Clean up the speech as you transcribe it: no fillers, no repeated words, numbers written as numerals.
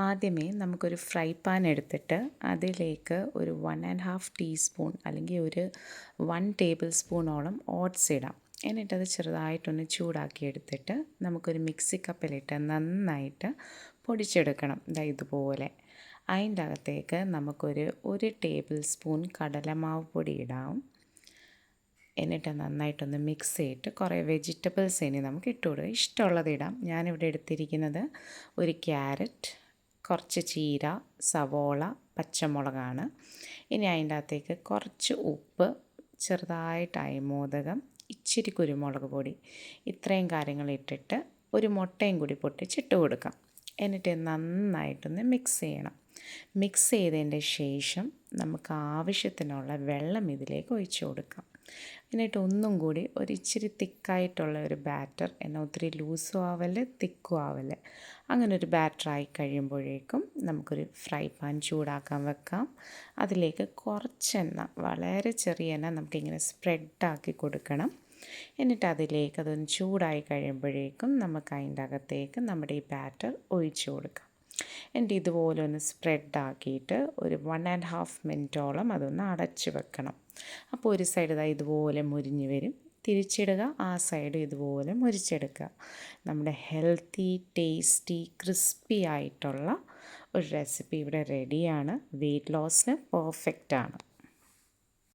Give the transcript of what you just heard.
ആദ്യമേ നമുക്കൊരു fry pan എടുത്തിട്ട് അതിലേക്ക് ഒരു 1½ ടീസ്പൂൺ അല്ലെങ്കിൽ ഒരു 1 ടേബിൾ സ്പൂണോളം ഓട്സ് ഇടാം. എന്നിട്ടത് ചെറുതായിട്ടൊന്ന് ചൂടാക്കി എടുത്തിട്ട് നമുക്കൊരു മിക്സി കപ്പിലിട്ട് നന്നായിട്ട് പൊടിച്ചെടുക്കണം. ഇതുപോലെ. അതിൻ്റെ അകത്തേക്ക് നമുക്കൊരു 1 ടേബിൾ സ്പൂൺ കടലമാവ് പൊടി ഇടാം. എന്നിട്ട് നന്നായിട്ടൊന്ന് മിക്സ് ചെയ്തിട്ട് കുറേ വെജിറ്റബിൾസ് ഇനി നമുക്ക് ഇട്ട് കൊടുക്കാം. ഇഷ്ടമുള്ളത് ഇടാം. ഞാനിവിടെ എടുത്തിരിക്കുന്നത് ഒരു ക്യാരറ്റ്, കുറച്ച് ചീര, സവോള, പച്ചമുളകാണ്. ഇനി അതിൻ്റെ അകത്തേക്ക് കുറച്ച് ഉപ്പ്, ചെറുതായിട്ട് അയമോദകം, ഇച്ചിരി കുരുമുളക് പൊടി, ഇത്രയും കാര്യങ്ങൾ ഇട്ടിട്ട് ഒരു മുട്ടയും കൂടി പൊട്ടിച്ചിട്ട് കൊടുക്കാം. എന്നിട്ട് നന്നായിട്ടൊന്ന് മിക്സ് ചെയ്യണം. മിക്സ് ചെയ്തതിൻ്റെ ശേഷം നമുക്ക് ആവശ്യത്തിനുള്ള വെള്ളം ഇതിലേക്ക് ഒഴിച്ചു കൊടുക്കാം. എന്നിട്ട് ഒന്നും കൂടി ഒരു ഇച്ചിരി തിക്കായിട്ടുള്ള ഒരു ബാറ്റർ, എന്നാൽ ഒത്തിരി ലൂസും ആവല് തിക്കും ആവല്, അങ്ങനെ ഒരു ബാറ്ററായി കഴിയുമ്പോഴേക്കും നമുക്കൊരു ഫ്രൈ പാൻ ചൂടാക്കാൻ വെക്കാം. അതിലേക്ക് കുറച്ച് എണ്ണ, വളരെ ചെറിയ എണ്ണ നമുക്കിങ്ങനെ സ്പ്രെഡാക്കി കൊടുക്കണം. എന്നിട്ട് അതിലേക്ക് അതൊന്ന് ചൂടായി കഴിയുമ്പോഴേക്കും നമുക്ക് അതിൻ്റെ അകത്തേക്ക് നമ്മുടെ ഈ ബാറ്റർ ഒഴിച്ചു കൊടുക്കാം. എന്നിട്ട് ഇതുപോലെ ഒന്ന് സ്പ്രെഡാക്കിയിട്ട് ഒരു 1½ മിനിറ്റോളം അതൊന്ന് അടച്ച് വെക്കണം. അപ്പോൾ ഒരു സൈഡ് ഇതുപോലെ മുരിഞ്ഞ് വരും. തിരിച്ചിടുക, ആ സൈഡ് ഇതുപോലെ മുരിച്ചെടുക്കുക. നമ്മുടെ ഹെൽത്തി, ടേസ്റ്റി, ക്രിസ്പി ആയിട്ടുള്ള ഒരു റെസിപ്പി ഇവിടെ റെഡിയാണ്. വെയ്റ്റ് ലോസിന് പെർഫെക്റ്റാണ്.